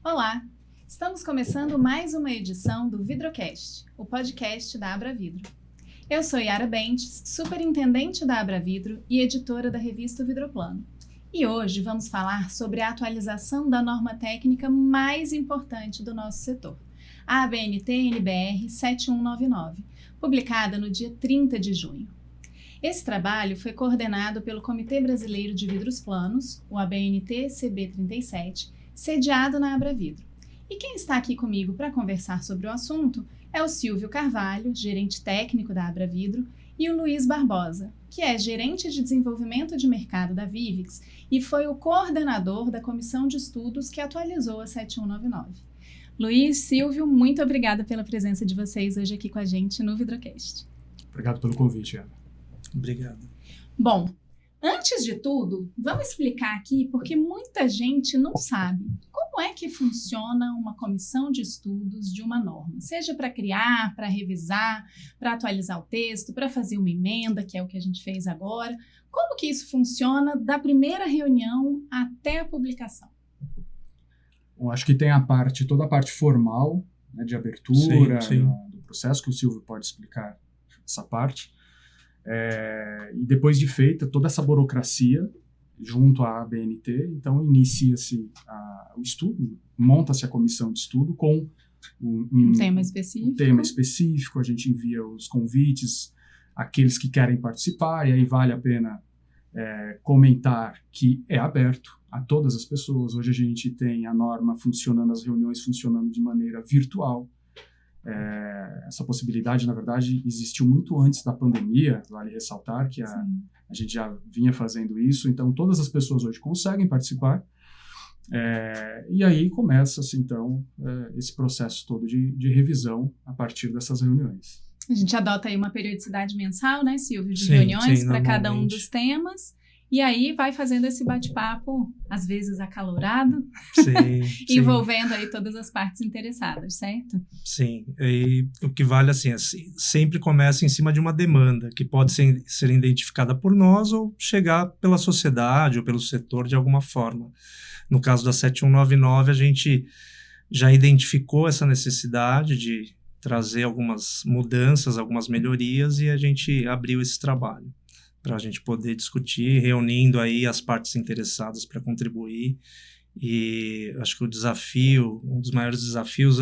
Olá! Estamos começando mais uma edição do Vidrocast, o podcast da Abravidro. Eu sou Yara Bentes, superintendente da Abravidro e editora da revista Vidroplano. E hoje vamos falar sobre a atualização da norma técnica mais importante do nosso setor, a ABNT-NBR 7199, publicada no dia 30 de junho. Esse trabalho foi coordenado pelo Comitê Brasileiro de Vidros Planos, o ABNT-CB37, sediado na Abravidro. E quem está aqui comigo para conversar sobre o assunto é o Silvio Carvalho, gerente técnico da Abravidro, e o Luiz Barbosa, que é gerente de desenvolvimento de mercado da Vivix e foi o coordenador da comissão de estudos que atualizou a 7199. Luiz, Silvio, muito obrigada pela presença de vocês hoje aqui com a gente no Vidrocast. Obrigado pelo convite, Ana. Obrigado. Bom, antes de tudo, vamos explicar aqui, porque muita gente não sabe como é que funciona uma comissão de estudos de uma norma, seja para criar, para revisar, para atualizar o texto, para fazer uma emenda, que é o que a gente fez agora. Como que isso funciona da primeira reunião até a publicação? Bom, acho que tem toda a parte formal, né, de abertura sim. Do processo, que o Silvio pode explicar essa parte. E depois de feita toda essa burocracia junto à ABNT, então inicia-se o estudo, monta-se a comissão de estudo com um tema específico. A gente envia os convites àqueles que querem participar, e aí vale a pena comentar que é aberto a todas as pessoas. Hoje a gente tem a norma funcionando, as reuniões funcionando de maneira virtual. Essa possibilidade, na verdade, existiu muito antes da pandemia, vale ressaltar que a gente já vinha fazendo isso, então todas as pessoas hoje conseguem participar, e aí começa-se, então, esse processo todo de revisão a partir dessas reuniões. A gente adota aí uma periodicidade mensal, né, Silvio, de reuniões para cada um dos temas. E aí vai fazendo esse bate-papo, às vezes acalorado, envolvendo aí todas as partes interessadas, certo? Sim, e o que vale assim, sempre começa em cima de uma demanda, que pode ser identificada por nós ou chegar pela sociedade ou pelo setor de alguma forma. No caso da 7199, a gente já identificou essa necessidade de trazer algumas mudanças, algumas melhorias, e a gente abriu esse trabalho para a gente poder discutir, reunindo aí as partes interessadas para contribuir. E acho que um dos maiores desafios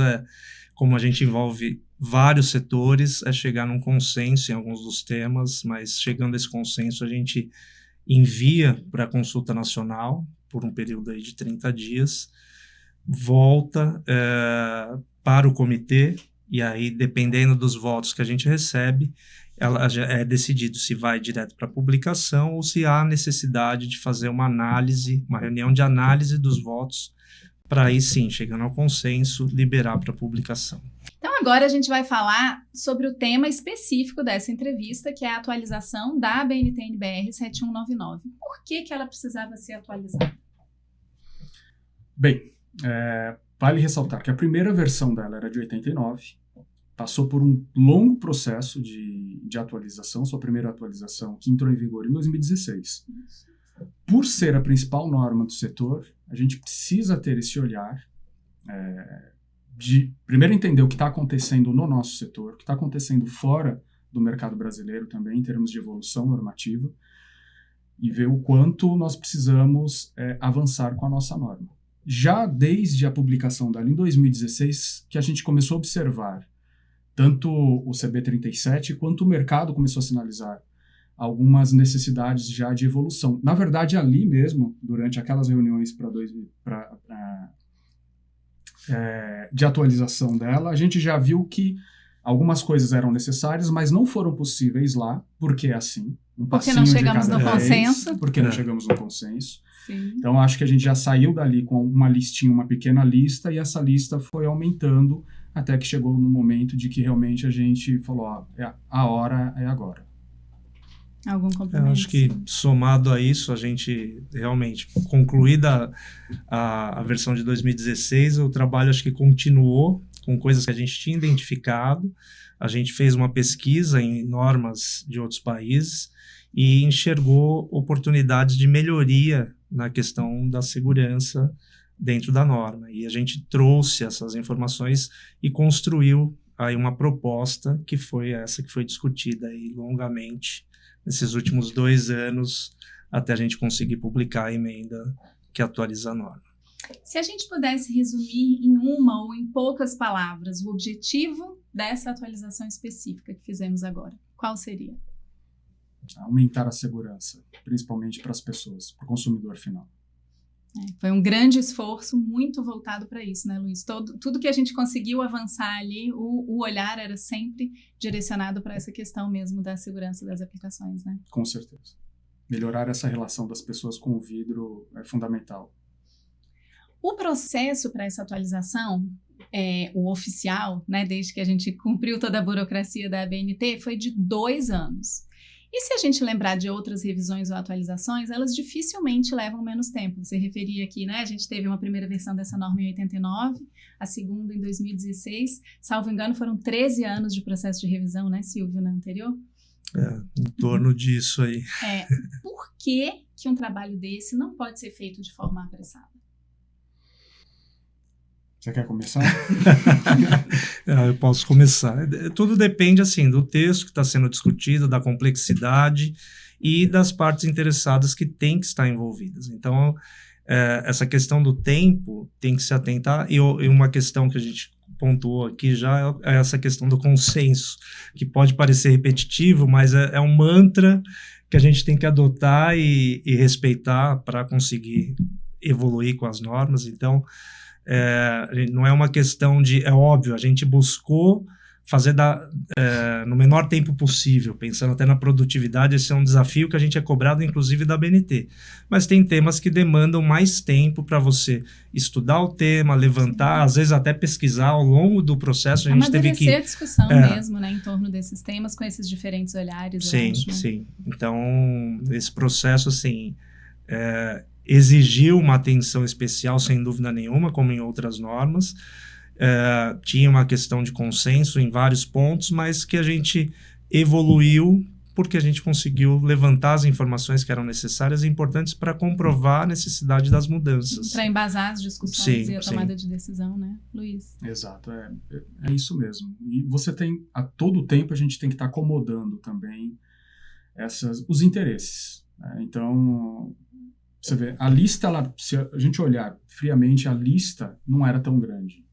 como a gente envolve vários setores, é chegar num consenso em alguns dos temas, mas chegando a esse consenso a gente envia para a consulta nacional por um período aí de 30 dias, volta para o comitê, e aí, dependendo dos votos que a gente recebe, ela já é decidido se vai direto para a publicação ou se há necessidade de fazer uma reunião de análise dos votos, para aí sim, chegando ao consenso, liberar para a publicação. Então agora a gente vai falar sobre o tema específico dessa entrevista, que é a atualização da ABNT-NBR 7199. Por que ela precisava ser atualizada? Bem, vale ressaltar que a primeira versão dela era de 89, passou por um longo processo de atualização, sua primeira atualização que entrou em vigor em 2016. Por ser a principal norma do setor, a gente precisa ter esse olhar de, primeiro, entender o que está acontecendo no nosso setor, o que está acontecendo fora do mercado brasileiro também, em termos de evolução normativa, e ver o quanto nós precisamos avançar com a nossa norma. Já desde a publicação dela em 2016, que a gente começou a observar tanto o CB37 quanto o mercado começou a sinalizar algumas necessidades já de evolução. Na verdade, ali mesmo, durante aquelas reuniões de atualização dela, a gente já viu que algumas coisas eram necessárias, mas não foram possíveis lá, porque é assim, um passinho de cada vez. Porque não chegamos no consenso. Porque não chegamos no consenso. Sim. Então, acho que a gente já saiu dali com uma listinha, uma pequena lista, e essa lista foi aumentando até que chegou no momento de que realmente a gente falou, a hora é agora. Algum complemento? Eu acho que, somado a isso, a gente realmente, concluída a versão de 2016, o trabalho acho que continuou com coisas que a gente tinha identificado. A gente fez uma pesquisa em normas de outros países e enxergou oportunidades de melhoria na questão da segurança dentro da norma. E a gente trouxe essas informações e construiu aí uma proposta que foi essa que foi discutida aí longamente nesses últimos 2 anos até a gente conseguir publicar a emenda que atualiza a norma. Se a gente pudesse resumir em uma ou em poucas palavras o objetivo dessa atualização específica que fizemos agora, qual seria? Aumentar a segurança, principalmente para as pessoas, para o consumidor final. Foi um grande esforço, muito voltado para isso, né, Luiz? Tudo que a gente conseguiu avançar ali, o olhar era sempre direcionado para essa questão mesmo da segurança das aplicações, né? Com certeza. Melhorar essa relação das pessoas com o vidro é fundamental. O processo para essa atualização, o oficial, né, desde que a gente cumpriu toda a burocracia da ABNT, foi de 2 anos. E se a gente lembrar de outras revisões ou atualizações, elas dificilmente levam menos tempo. Você referia aqui, né? A gente teve uma primeira versão dessa norma em 89, a segunda em 2016. Salvo engano, foram 13 anos de processo de revisão, né, Silvio, na anterior? Em torno disso aí. Por que um trabalho desse não pode ser feito de forma apressada? Você quer começar? Eu posso começar. Tudo depende, assim, do texto que está sendo discutido, da complexidade e das partes interessadas que têm que estar envolvidas. Então, essa questão do tempo tem que se atentar, e uma questão que a gente pontuou aqui já é essa questão do consenso, que pode parecer repetitivo, mas é um mantra que a gente tem que adotar e respeitar para conseguir evoluir com as normas. Então, não é uma questão de... É óbvio, a gente buscou fazer no menor tempo possível, pensando até na produtividade. Esse é um desafio que a gente é cobrado, inclusive, da ABNT. Mas tem temas que demandam mais tempo para você estudar o tema, levantar, às vezes até pesquisar ao longo do processo. A gente teve que... a discussão mesmo, né, em torno desses temas, com esses diferentes olhares. Sim, eu acho, né? Sim. Então, esse processo, assim... exigiu uma atenção especial, sem dúvida nenhuma, como em outras normas. Tinha uma questão de consenso em vários pontos, mas que a gente evoluiu porque a gente conseguiu levantar as informações que eram necessárias e importantes para comprovar a necessidade das mudanças. Para embasar as discussões e a tomada de decisão, né, Luiz? Exato, é isso mesmo. E você tem, a todo tempo, a gente tem que estar acomodando também os interesses. Então... Você vê, a lista, se a gente olhar friamente, a lista não era tão grande.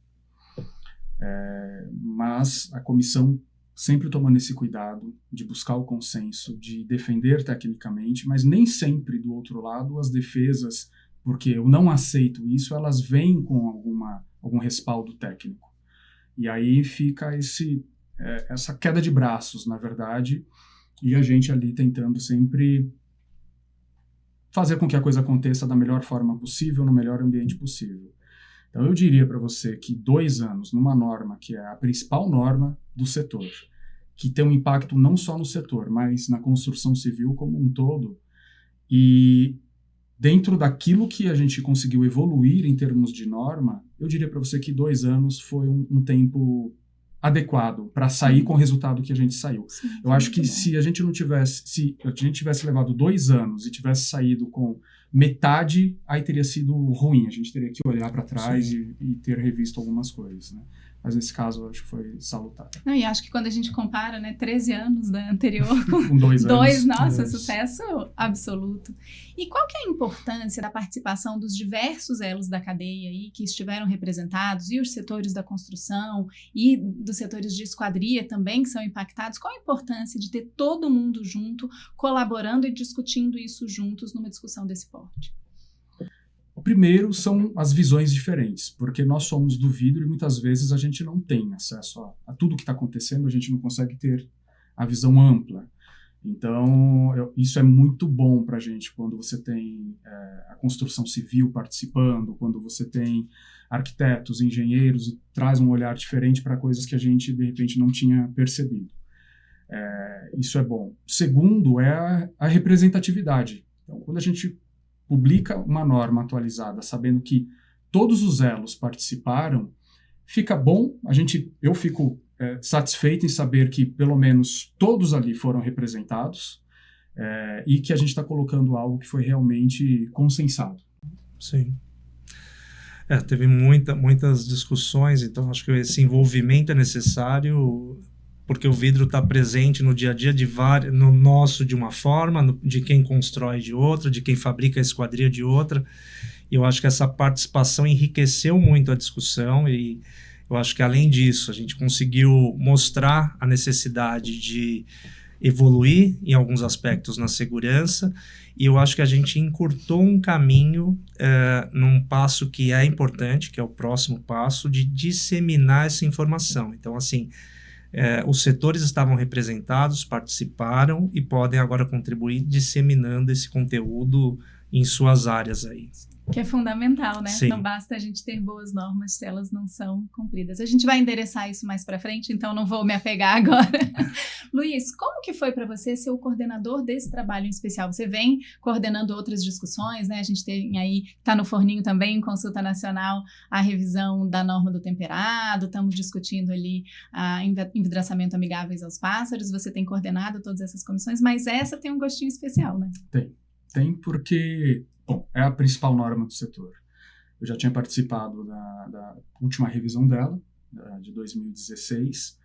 Mas a comissão sempre tomando esse cuidado de buscar o consenso, de defender tecnicamente, mas nem sempre, do outro lado, as defesas, porque eu não aceito isso, elas vêm com algum respaldo técnico. E aí fica essa queda de braços, na verdade, e a gente ali tentando sempre... fazer com que a coisa aconteça da melhor forma possível, no melhor ambiente possível. Então, eu diria para você que 2 anos numa norma que é a principal norma do setor, que tem um impacto não só no setor, mas na construção civil como um todo, e dentro daquilo que a gente conseguiu evoluir em termos de norma, eu diria para você que 2 anos foi um tempo adequado para sair com o resultado que a gente saiu. Sim, eu acho que se a gente tivesse levado 2 anos e tivesse saído com metade, aí teria sido ruim. A gente teria que olhar para trás e ter revisto algumas coisas, né? Mas nesse caso, eu acho que foi salutar. Não, e acho que quando a gente compara, né, 13 anos da anterior com 2 anos. Nossa, sucesso absoluto. E qual que é a importância da participação dos diversos elos da cadeia aí que estiveram representados, e os setores da construção, e dos setores de esquadria também que são impactados? Qual a importância de ter todo mundo junto, colaborando e discutindo isso juntos numa discussão desse porte? O primeiro são as visões diferentes, porque nós somos do vidro e muitas vezes a gente não tem acesso a tudo que está acontecendo, a gente não consegue ter a visão ampla. Então, isso é muito bom para a gente quando você tem a construção civil participando, quando você tem arquitetos, engenheiros, e traz um olhar diferente para coisas que a gente, de repente, não tinha percebido. Isso é bom. O segundo é a representatividade. Então, quando a gente publica uma norma atualizada, sabendo que todos os elos participaram, fica bom, eu fico satisfeito em saber que pelo menos todos ali foram representados e que a gente está colocando algo que foi realmente consensado. Sim. Teve muitas discussões, então acho que esse envolvimento é necessário, porque o vidro está presente no dia a dia no nosso de uma forma, de quem constrói de outra, de quem fabrica a esquadria de outra, e eu acho que essa participação enriqueceu muito a discussão, e eu acho que além disso a gente conseguiu mostrar a necessidade de evoluir em alguns aspectos na segurança, e eu acho que a gente encurtou um caminho num passo que é importante, que é o próximo passo, de disseminar essa informação. Então, assim, os setores estavam representados, participaram e podem agora contribuir disseminando esse conteúdo em suas áreas aí. Que é fundamental, né? Sim. Não basta a gente ter boas normas se elas não são cumpridas. A gente vai endereçar isso mais para frente, então não vou me apegar agora. Luiz, como que foi para você ser o coordenador desse trabalho em especial? Você vem coordenando outras discussões, né? A gente tem aí, está no forninho também, em Consulta Nacional, a revisão da norma do temperado, estamos discutindo ali envidraçamento amigáveis aos pássaros, você tem coordenado todas essas comissões, mas essa tem um gostinho especial, né? Tem porque... Bom, é a principal norma do setor. Eu já tinha participado da última revisão dela, de 2016,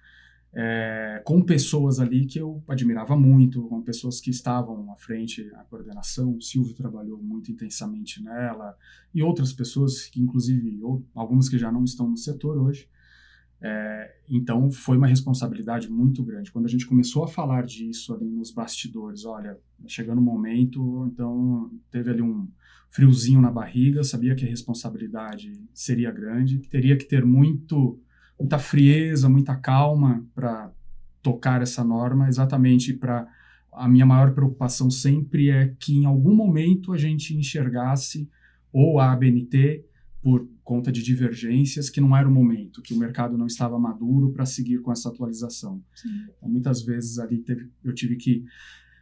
com pessoas ali que eu admirava muito, com pessoas que estavam à frente da coordenação. O Silvio trabalhou muito intensamente nela, e outras pessoas, que inclusive algumas que já não estão no setor hoje. Então, foi uma responsabilidade muito grande. Quando a gente começou a falar disso ali nos bastidores, olha, chegando o momento, então teve ali um friozinho na barriga, sabia que a responsabilidade seria grande, teria que ter muita frieza, muita calma para tocar essa norma, exatamente para... A minha maior preocupação sempre é que em algum momento a gente enxergasse ou a ABNT por conta de divergências, que não era o momento, que o mercado não estava maduro para seguir com essa atualização. Então, muitas vezes ali eu tive que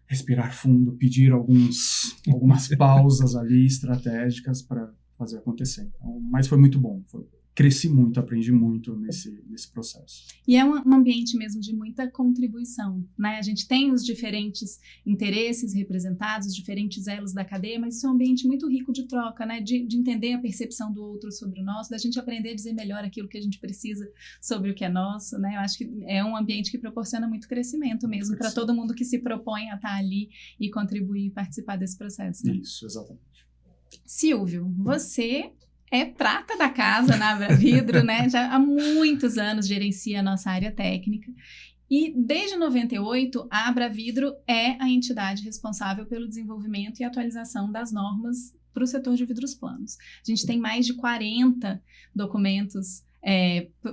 respirar fundo, pedir algumas pausas ali estratégicas para fazer acontecer. Então, mas foi muito bom, cresci muito, aprendi muito nesse processo. E é um ambiente mesmo de muita contribuição, né? A gente tem os diferentes interesses representados, os diferentes elos da cadeia, mas isso é um ambiente muito rico de troca, né? De entender a percepção do outro sobre o nosso, da gente aprender a dizer melhor aquilo que a gente precisa sobre o que é nosso, né? Eu acho que é um ambiente que proporciona muito crescimento mesmo para todo mundo que se propõe a estar ali e contribuir e participar desse processo. Né? Isso, exatamente. Silvio, você é prata da casa na Abra Vidro, né? Já há muitos anos gerencia a nossa área técnica. E desde 98, a Abra Vidro é a entidade responsável pelo desenvolvimento e atualização das normas para o setor de vidros planos. A gente tem mais de 40 documentos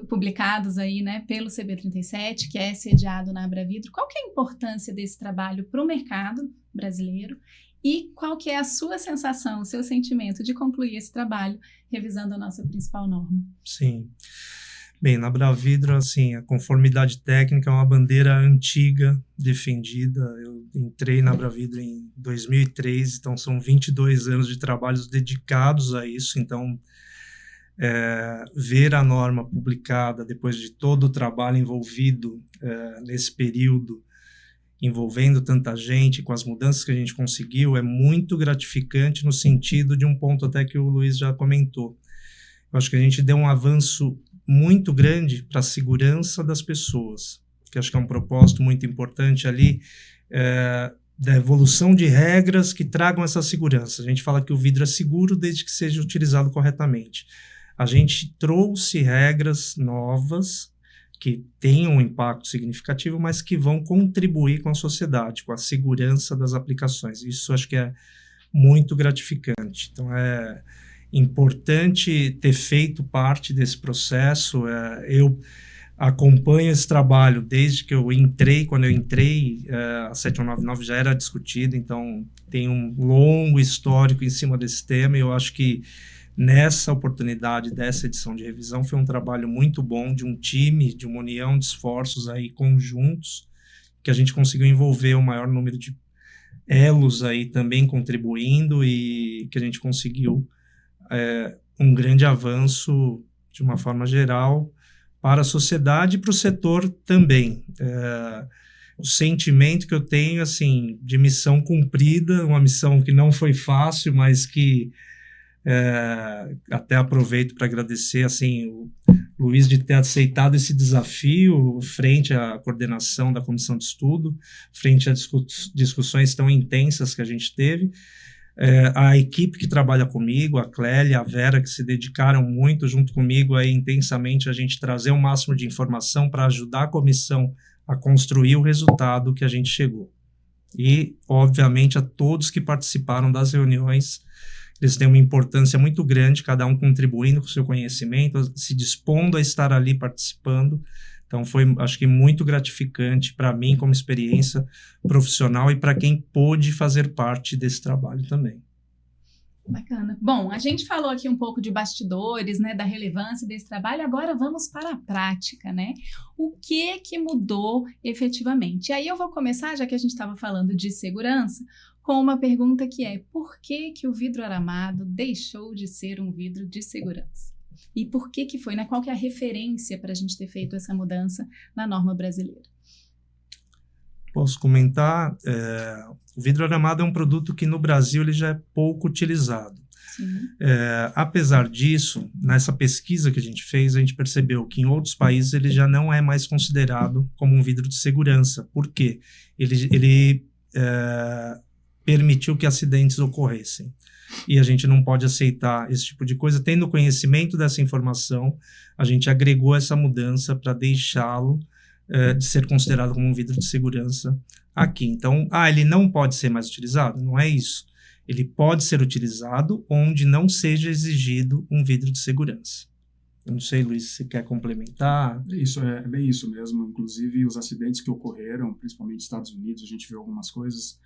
publicados aí, né, pelo CB37, que é sediado na Abra Vidro. Qual que é a importância desse trabalho para o mercado brasileiro? E qual que é a sua sensação, o seu sentimento de concluir esse trabalho revisando a nossa principal norma? Sim. Bem, na Abra Vidro, assim, a conformidade técnica é uma bandeira antiga, defendida. Eu entrei na Abra Vidro em 2003, então são 22 anos de trabalhos dedicados a isso. Então, ver a norma publicada depois de todo o trabalho envolvido nesse período, envolvendo tanta gente, com as mudanças que a gente conseguiu, é muito gratificante no sentido de um ponto até que o Luiz já comentou. Eu acho que a gente deu um avanço muito grande para a segurança das pessoas, que acho que é um propósito muito importante ali, da evolução de regras que tragam essa segurança. A gente fala que o vidro é seguro desde que seja utilizado corretamente. A gente trouxe regras novas, que tenham um impacto significativo, mas que vão contribuir com a sociedade, com a segurança das aplicações. Isso acho que é muito gratificante. Então, é importante ter feito parte desse processo. Eu acompanho esse trabalho desde que eu entrei. Quando eu entrei, a 7199 já era discutida, então tem um longo histórico em cima desse tema, e eu acho que nessa oportunidade dessa edição de revisão foi um trabalho muito bom de um time, de uma união de esforços aí conjuntos, que a gente conseguiu envolver o maior número de elos aí também contribuindo, e que a gente conseguiu um grande avanço de uma forma geral para a sociedade e para o setor também. O sentimento que eu tenho, assim, de missão cumprida, uma missão que não foi fácil, mas que Até aproveito para agradecer assim, o Luiz de ter aceitado esse desafio frente à coordenação da comissão de estudo, frente às discussões tão intensas que a gente teve. A equipe que trabalha comigo, a Clélia, a Vera, que se dedicaram muito junto comigo aí, intensamente a gente trazer o máximo de informação para ajudar a comissão a construir o resultado que a gente chegou. E, obviamente, a todos que participaram das reuniões, eles têm uma importância muito grande, cada um contribuindo com o seu conhecimento, se dispondo a estar ali participando. Então, foi, acho que, muito gratificante para mim como experiência profissional e para quem pôde fazer parte desse trabalho também. Bacana. Bom, a gente falou aqui um pouco de bastidores, né, da relevância desse trabalho, agora vamos para a prática, né? O que mudou efetivamente? E aí eu vou começar, já que a gente estava falando de segurança, com uma pergunta que é: por que o vidro aramado deixou de ser um vidro de segurança? E por que foi, né? Qual que é a referência para a gente ter feito essa mudança na norma brasileira? Posso comentar, o vidro aramado é um produto que no Brasil ele já é pouco utilizado. Apesar disso, nessa pesquisa que a gente fez, a gente percebeu que em outros países ele já não é mais considerado como um vidro de segurança. Por quê? Ele permitiu que acidentes ocorressem. E a gente não pode aceitar esse tipo de coisa. Tendo conhecimento dessa informação, a gente agregou essa mudança para deixá-lo de ser considerado como um vidro de segurança aqui. Então, ele não pode ser mais utilizado? Não é isso. Ele pode ser utilizado onde não seja exigido um vidro de segurança. Eu não sei, Luiz, se você quer complementar? Isso, é bem isso mesmo. Inclusive, os acidentes que ocorreram, principalmente nos Estados Unidos, a gente viu algumas coisas.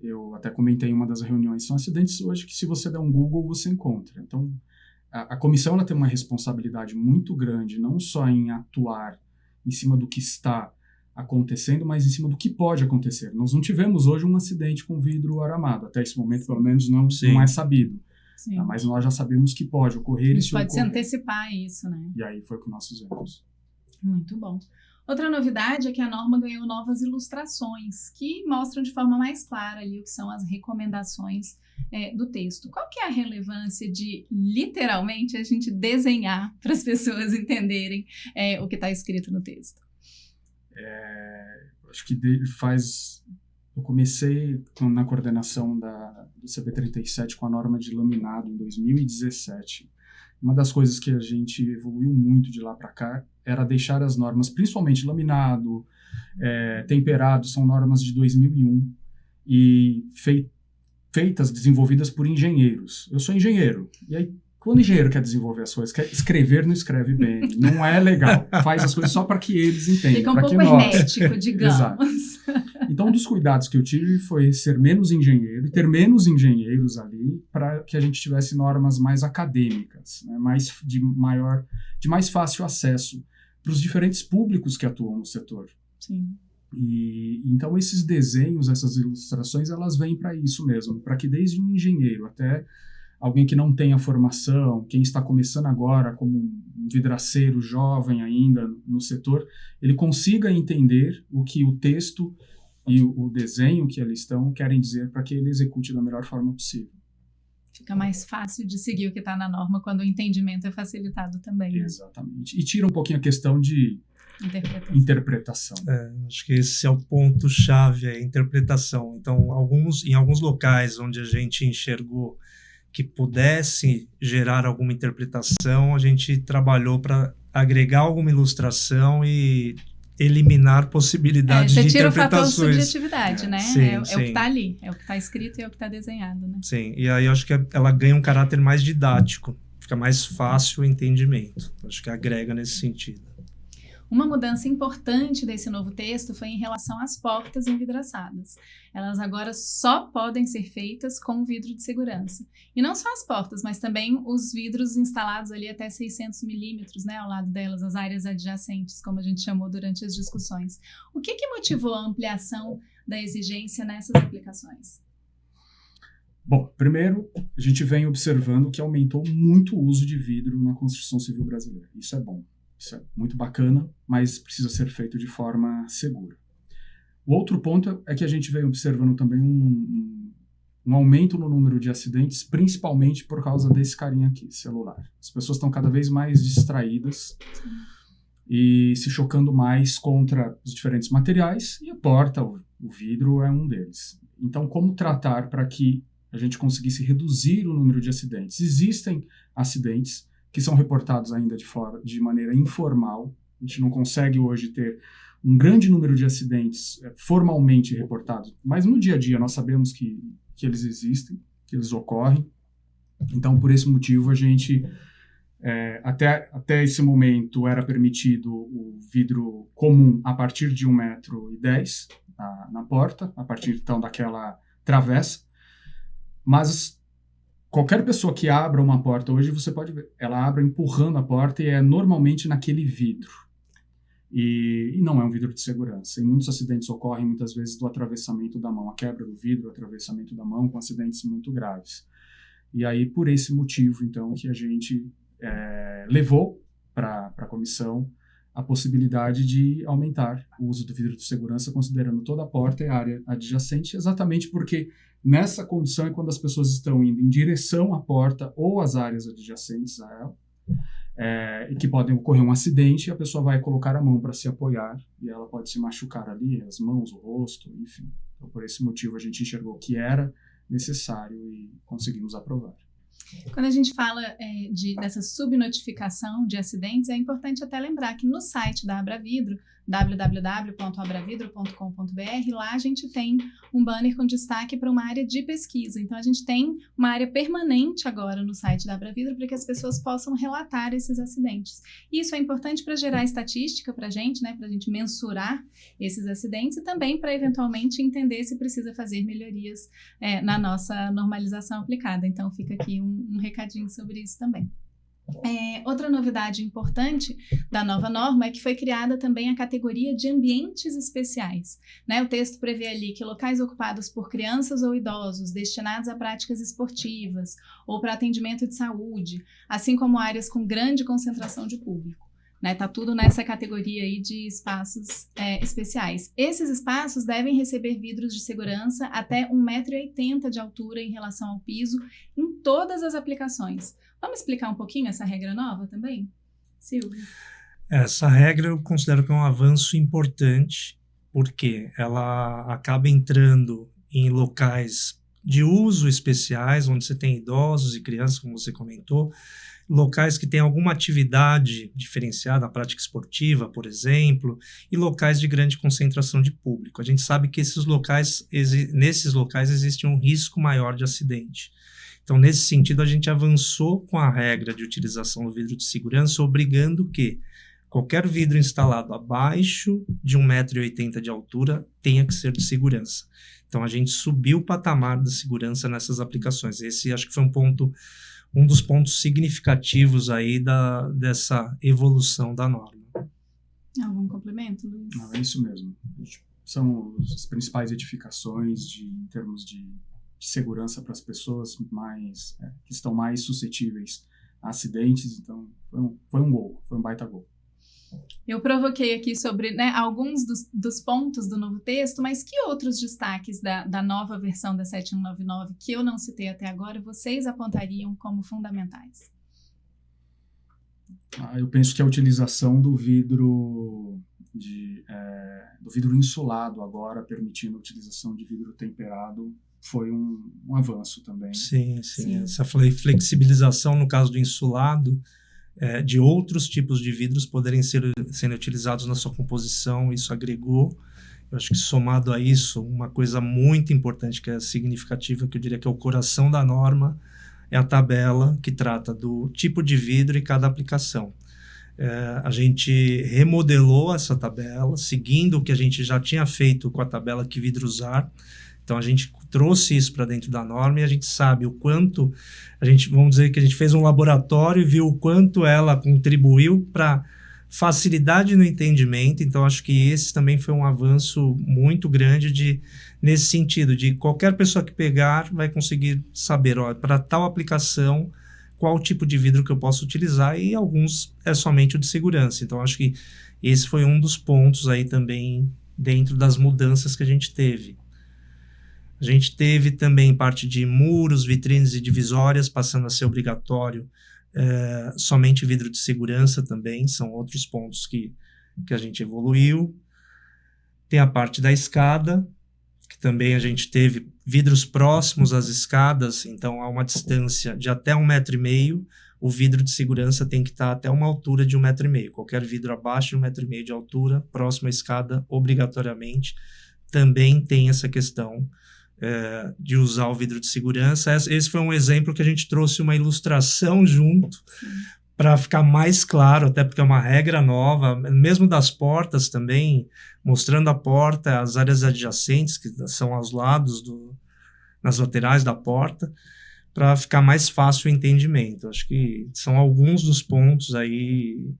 Eu até comentei em uma das reuniões, são acidentes hoje que se você der um Google, você encontra. Então, a comissão ela tem uma responsabilidade muito grande, não só em atuar em cima do que está acontecendo, mas em cima do que pode acontecer. Nós não tivemos hoje um acidente com vidro aramado, até esse momento, pelo menos, não é sabido. Mas nós já sabemos que pode ocorrer. A gente pode se antecipar a isso, né? E aí foi o que nós fizemos. Muito bom. Outra novidade é que a norma ganhou novas ilustrações que mostram de forma mais clara ali o que são as recomendações do texto. Qual que é a relevância de, literalmente, a gente desenhar para as pessoas entenderem o que está escrito no texto? Acho que eu comecei na coordenação do CB37 com a norma de laminado em 2017. Uma das coisas que a gente evoluiu muito de lá para cá era deixar as normas, principalmente laminado, temperado, são normas de 2001 e desenvolvidas por engenheiros. Eu sou engenheiro, e aí quando o engenheiro quer desenvolver as coisas, quer escrever, não escreve bem, não é legal, faz as coisas só para que eles entendam. Fica um pouco hermético, digamos. Exato. Então, um dos cuidados que eu tive foi ser menos engenheiro e ter menos engenheiros ali para que a gente tivesse normas mais acadêmicas, né, de mais fácil acesso para os diferentes públicos que atuam no setor. Sim. E então esses desenhos, essas ilustrações, elas vêm para isso mesmo, para que desde um engenheiro até alguém que não tenha formação, quem está começando agora como um vidraceiro jovem ainda no setor, ele consiga entender o que o texto e o desenho que ali estão querem dizer para que ele execute da melhor forma possível. Fica mais fácil de seguir o que está na norma quando o entendimento é facilitado também. Né? Exatamente. E tira um pouquinho a questão de interpretação. Acho que esse é o ponto-chave, a interpretação. Então, em alguns locais onde a gente enxergou que pudesse gerar alguma interpretação, a gente trabalhou para agregar alguma ilustração e eliminar possibilidades de interpretações. Você tira o fator subjetividade, né? Sim, é o que está ali, é o que está escrito e é o que está desenhado, né? Sim, e aí eu acho que ela ganha um caráter mais didático, fica mais fácil o entendimento. Acho que agrega nesse sentido. Uma mudança importante desse novo texto foi em relação às portas envidraçadas. Elas agora só podem ser feitas com vidro de segurança. E não só as portas, mas também os vidros instalados ali até 600 milímetros, né, ao lado delas, as áreas adjacentes, como a gente chamou durante as discussões. O que motivou a ampliação da exigência nessas aplicações? Bom, primeiro, a gente vem observando que aumentou muito o uso de vidro na construção civil brasileira. Isso é bom. Isso é muito bacana, mas precisa ser feito de forma segura. O outro ponto é que a gente vem observando também um um aumento no número de acidentes, principalmente por causa desse carinha aqui, celular. As pessoas estão cada vez mais distraídas e se chocando mais contra os diferentes materiais, e a porta, o vidro é um deles. Então, como tratar para que a gente conseguisse reduzir o número de acidentes? Existem acidentes que são reportados ainda de maneira informal. A gente não consegue hoje ter um grande número de acidentes formalmente reportados, mas no dia a dia nós sabemos que eles existem, que eles ocorrem. Então, por esse motivo, a gente, até esse momento, era permitido o vidro comum a partir de 1,10 m na porta, a partir, então, daquela travessa. Mas qualquer pessoa que abra uma porta hoje, você pode ver, ela abre empurrando a porta e é normalmente naquele vidro. E não é um vidro de segurança. E muitos acidentes ocorrem, muitas vezes, do atravessamento da mão, a quebra do vidro, o atravessamento da mão, com acidentes muito graves. E aí, por esse motivo, então, que a gente levou para a comissão a possibilidade de aumentar o uso do vidro de segurança, considerando toda a porta e a área adjacente, exatamente porque nessa condição é quando as pessoas estão indo em direção à porta ou às áreas adjacentes a ela, e que podem ocorrer um acidente e a pessoa vai colocar a mão para se apoiar e ela pode se machucar ali, as mãos, o rosto, enfim. Então, por esse motivo, a gente enxergou que era necessário e conseguimos aprovar. Quando a gente fala dessa subnotificação de acidentes, é importante até lembrar que no site da Abravidro, www.abravidro.com.br, lá a gente tem um banner com destaque para uma área de pesquisa. Então, a gente tem uma área permanente agora no site da Abravidro para que as pessoas possam relatar esses acidentes. Isso é importante para gerar estatística para a gente, né, para a gente mensurar esses acidentes e também para, eventualmente, entender se precisa fazer melhorias na nossa normalização aplicada. Então, fica aqui um recadinho sobre isso também. Outra novidade importante da nova norma é que foi criada também a categoria de ambientes especiais, né? O texto prevê ali que locais ocupados por crianças ou idosos destinados a práticas esportivas ou para atendimento de saúde, assim como áreas com grande concentração de público. Né, tá tudo nessa categoria aí de espaços especiais. Esses espaços devem receber vidros de segurança até 1,80 m de altura em relação ao piso em todas as aplicações. Vamos explicar um pouquinho essa regra nova também, Silvio? Essa regra eu considero que é um avanço importante, porque ela acaba entrando em locais de uso especiais, onde você tem idosos e crianças, como você comentou, locais que têm alguma atividade diferenciada, a prática esportiva, por exemplo, e locais de grande concentração de público. A gente sabe que nesses locais existe um risco maior de acidente. Então, nesse sentido, a gente avançou com a regra de utilização do vidro de segurança, obrigando que qualquer vidro instalado abaixo de 1,80 m de altura tenha que ser de segurança. Então, a gente subiu o patamar da segurança nessas aplicações. Esse acho que foi um dos pontos significativos aí dessa evolução da norma. Algum complemento, Luiz? Não, é isso mesmo. São as principais edificações em termos de segurança para as pessoas que estão mais suscetíveis a acidentes. Então, foi um gol, foi um baita gol. Eu provoquei aqui sobre, né, alguns dos pontos do novo texto, mas que outros destaques da nova versão da 7199 que eu não citei até agora, vocês apontariam como fundamentais? Eu penso que a utilização do vidro insulado agora, permitindo a utilização de vidro temperado, foi um avanço também. Sim. Essa flexibilização, no caso do insulado, de outros tipos de vidros poderem ser utilizados na sua composição, isso agregou. Eu acho que somado a isso, uma coisa muito importante que é significativa, que eu diria que é o coração da norma, é a tabela que trata do tipo de vidro e cada aplicação. A gente remodelou essa tabela, seguindo o que a gente já tinha feito com a tabela que vidro usar. Então, a gente trouxe isso para dentro da norma e a gente sabe o quanto, vamos dizer que a gente fez um laboratório e viu o quanto ela contribuiu para facilidade no entendimento. Então, acho que esse também foi um avanço muito grande nesse sentido, de qualquer pessoa que pegar vai conseguir saber, para tal aplicação, qual tipo de vidro que eu posso utilizar, e alguns é somente o de segurança. Então, acho que esse foi um dos pontos aí também dentro das mudanças que a gente teve. A gente teve também parte de muros, vitrines e divisórias, passando a ser obrigatório somente vidro de segurança também, são outros pontos que a gente evoluiu. Tem a parte da escada, que também a gente teve vidros próximos às escadas, então a uma distância de até 1,5 m, o vidro de segurança tem que estar até uma altura de 1,5 m. Qualquer vidro abaixo de 1,5 m de altura, próximo à escada, obrigatoriamente, também tem essa questão de usar o vidro de segurança. Esse foi um exemplo que a gente trouxe uma ilustração junto, para ficar mais claro, até porque é uma regra nova, mesmo das portas também, mostrando a porta, as áreas adjacentes, que são aos lados, nas laterais da porta, para ficar mais fácil o entendimento. Acho que são alguns dos pontos aí,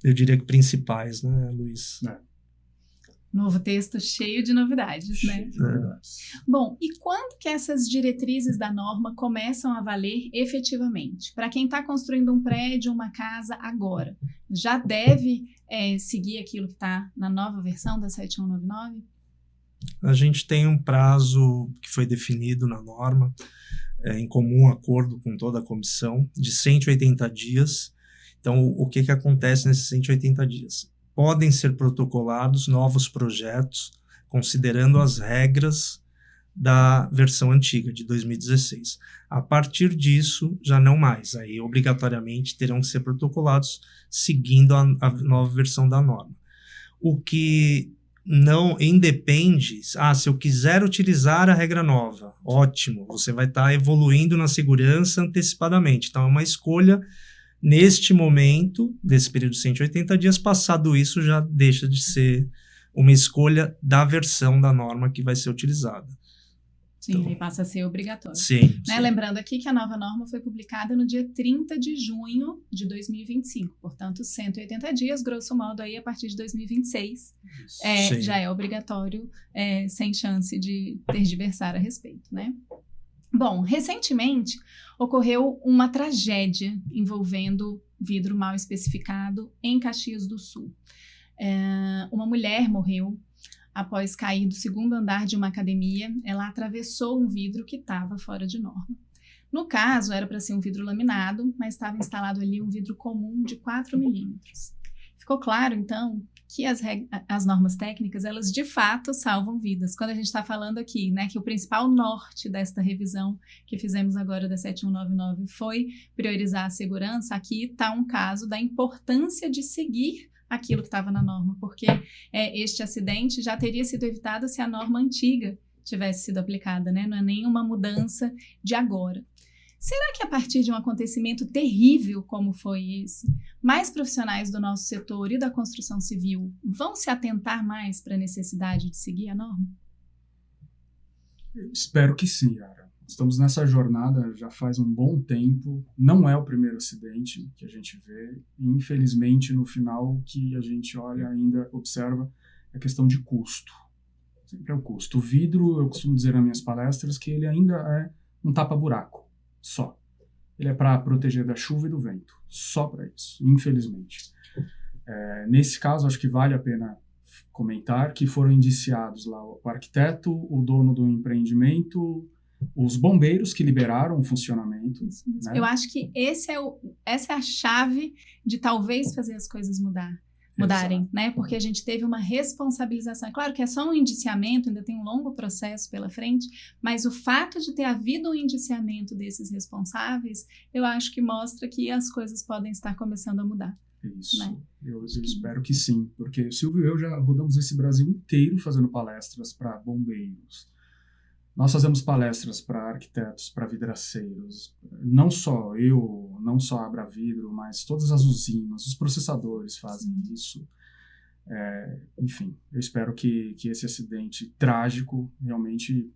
eu diria que principais, né, Luiz? Novo texto cheio de novidades, né? Bom, e quando que essas diretrizes da norma começam a valer efetivamente? Para quem está construindo um prédio, uma casa agora, já deve seguir aquilo que está na nova versão da 7199? A gente tem um prazo que foi definido na norma, em comum acordo com toda a comissão, de 180 dias. Então, o que acontece nesses 180 dias? Podem ser protocolados novos projetos, considerando as regras da versão antiga, de 2016. A partir disso, já não mais. Aí, obrigatoriamente, terão que ser protocolados seguindo a nova versão da norma. O que não independe... se eu quiser utilizar a regra nova, ótimo, você vai estar evoluindo na segurança antecipadamente. Então, é uma escolha... Neste momento, desse período de 180 dias, passado isso, já deixa de ser uma escolha da versão da norma que vai ser utilizada. Sim, então, e passa a ser obrigatório. Sim, né? Lembrando aqui que a nova norma foi publicada no dia 30 de junho de 2025. Portanto, 180 dias, grosso modo, aí a partir de 2026, já é obrigatório, sem chance de tergiversar a respeito, né? Bom, recentemente ocorreu uma tragédia envolvendo vidro mal especificado em Caxias do Sul. Uma mulher morreu após cair do 2º andar de uma academia. Ela atravessou um vidro que estava fora de norma. No caso, era para ser um vidro laminado, mas estava instalado ali um vidro comum de 4 milímetros. Ficou claro, então, que as normas técnicas, elas de fato salvam vidas. Quando a gente está falando aqui, né, que o principal norte desta revisão que fizemos agora da 7199 foi priorizar a segurança, aqui está um caso da importância de seguir aquilo que estava na norma, porque este acidente já teria sido evitado se a norma antiga tivesse sido aplicada, né? Não é nenhuma mudança de agora. Será que a partir de um acontecimento terrível como foi esse, mais profissionais do nosso setor e da construção civil vão se atentar mais para a necessidade de seguir a norma? Eu espero que sim, Yara. Estamos nessa jornada já faz um bom tempo. Não é o primeiro acidente que a gente vê. E, infelizmente, no final, o que a gente olha ainda, observa, é a questão de custo. Sempre é o custo. O vidro, eu costumo dizer nas minhas palestras, que ele ainda é um tapa-buraco. Só. Ele é para proteger da chuva e do vento. Só para isso, infelizmente. Nesse caso, acho que vale a pena comentar que foram indiciados lá o arquiteto, o dono do empreendimento, os bombeiros que liberaram o funcionamento. Né? Eu acho que essa é a chave de talvez fazer as coisas mudarem, né? Porque a gente teve uma responsabilização. É claro que é só um indiciamento, ainda tem um longo processo pela frente, mas o fato de ter havido um indiciamento desses responsáveis, eu acho que mostra que as coisas podem estar começando a mudar. Isso, né? eu espero que sim, porque Silvio e eu já rodamos esse Brasil inteiro fazendo palestras para bombeiros. Nós fazemos palestras para arquitetos, para vidraceiros, não só eu, não só a Abra Vidro, mas todas as usinas, os processadores fazem isso. Enfim, eu espero que esse acidente trágico realmente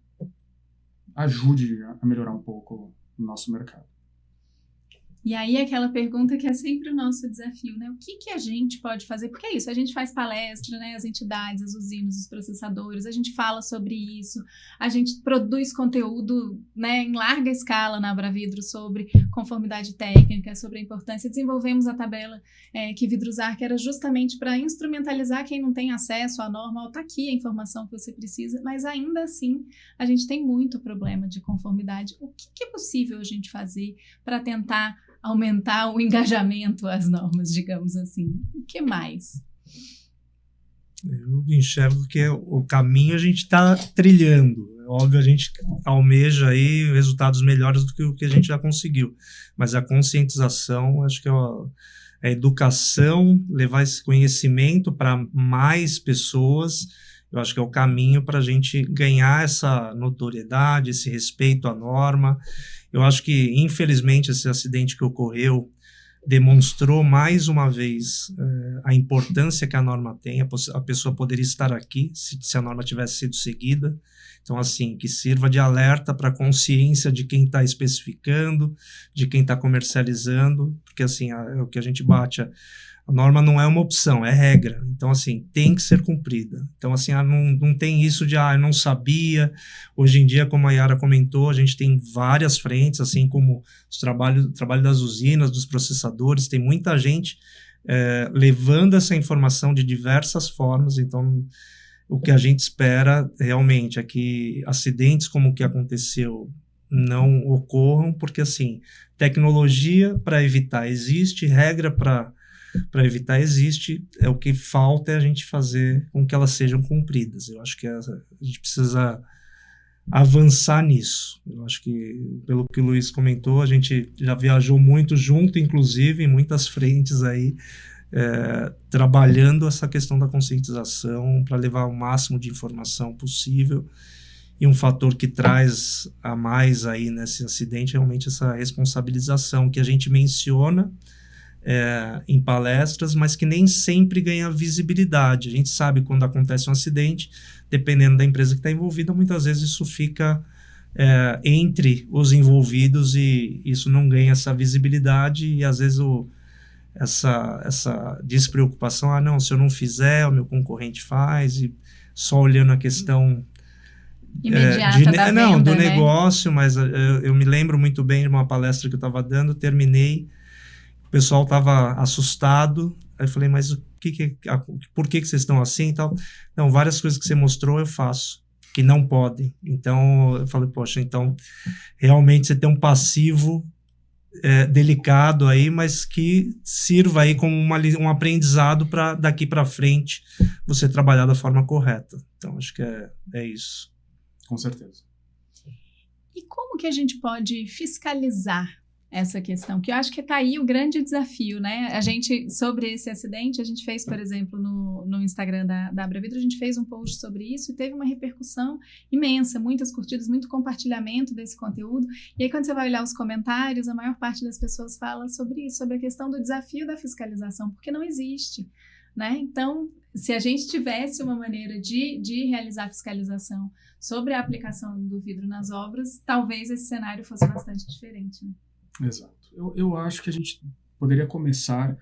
ajude a melhorar um pouco o nosso mercado. E aí aquela pergunta que é sempre o nosso desafio, né? O que a gente pode fazer? Porque é isso, a gente faz palestra, né? As entidades, as usinas, os processadores, a gente fala sobre isso, a gente produz conteúdo, né, em larga escala na Abravidro sobre conformidade técnica, sobre a importância. Desenvolvemos a tabela que Vidrosar, que era justamente para instrumentalizar quem não tem acesso à norma, está aqui a informação que você precisa, mas ainda assim a gente tem muito problema de conformidade. O que é possível a gente fazer para tentar aumentar o engajamento às normas, digamos assim? O que mais? Eu enxergo que o caminho a gente está trilhando. Óbvio, a gente almeja aí resultados melhores do que o que a gente já conseguiu. Mas a conscientização, acho que a educação, levar esse conhecimento para mais pessoas, eu acho que é o caminho para a gente ganhar essa notoriedade, esse respeito à norma. Eu acho que, infelizmente, esse acidente que ocorreu demonstrou mais uma vez a importância que a norma tem. A pessoa poderia estar aqui se a norma tivesse sido seguida. Então, assim, que sirva de alerta para a consciência de quem está especificando, de quem está comercializando, porque, assim, é o que a gente bate. A norma não é uma opção, é regra. Então, assim, tem que ser cumprida. Então, assim, não tem isso de, eu não sabia. Hoje em dia, como a Yara comentou, a gente tem várias frentes, assim como o trabalho das usinas, dos processadores, tem muita gente levando essa informação de diversas formas. Então, o que a gente espera realmente é que acidentes como o que aconteceu não ocorram, porque, assim, tecnologia para evitar existe, regra para evitar existe, o que falta é a gente fazer com que elas sejam cumpridas. Eu acho que a gente precisa avançar nisso. Eu acho que, pelo que o Luiz comentou, a gente já viajou muito junto, inclusive, em muitas frentes aí, trabalhando essa questão da conscientização para levar o máximo de informação possível. E um fator que traz a mais aí nesse acidente é realmente essa responsabilização que a gente menciona em palestras, mas que nem sempre ganha visibilidade. A gente sabe quando acontece um acidente, dependendo da empresa que está envolvida, muitas vezes isso fica entre os envolvidos e isso não ganha essa visibilidade e às vezes essa despreocupação, não, se eu não fizer, o meu concorrente faz, e só olhando a questão imediata da venda, do né? negócio, mas eu me lembro muito bem de uma palestra que eu estava dando, terminei, o pessoal estava assustado, aí eu falei, mas por que vocês estão assim e tal? Não, várias coisas que você mostrou eu faço, que não podem. Então, eu falei, poxa, então, realmente você tem um passivo delicado aí, mas que sirva aí como um aprendizado para daqui para frente você trabalhar da forma correta. Então, acho que é isso. Com certeza. E como que a gente pode fiscalizar essa questão? Que eu acho que está aí o grande desafio, né? A gente, sobre esse acidente, a gente fez, por exemplo, no Instagram da Abravidro, a gente fez um post sobre isso e teve uma repercussão imensa, muitas curtidas, muito compartilhamento desse conteúdo. E aí, quando você vai olhar os comentários, a maior parte das pessoas fala sobre isso, sobre a questão do desafio da fiscalização, porque não existe, né? Então, se a gente tivesse uma maneira de realizar fiscalização sobre a aplicação do vidro nas obras, talvez esse cenário fosse bastante diferente, né? Exato. Eu acho que a gente poderia começar,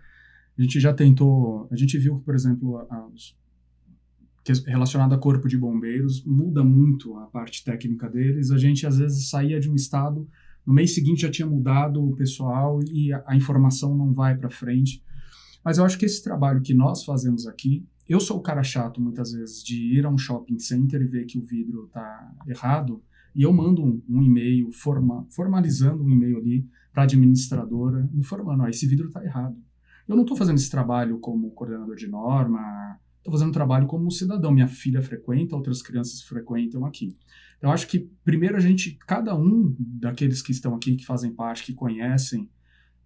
a gente já tentou, a gente viu que, por exemplo, relacionado a corpo de bombeiros, muda muito a parte técnica deles, a gente às vezes saía de um estado, no mês seguinte já tinha mudado o pessoal e a informação não vai para frente, mas eu acho que esse trabalho que nós fazemos aqui, eu sou o cara chato muitas vezes de ir a um shopping center e ver que o vidro está errado, e eu mando um e-mail formalizando um e-mail ali para a administradora, informando, esse vidro está errado. Eu não estou fazendo esse trabalho como coordenador de norma, estou fazendo um trabalho como cidadão. Minha filha frequenta, outras crianças frequentam aqui. Então, acho que, primeiro, cada um daqueles que estão aqui, que fazem parte, que conhecem,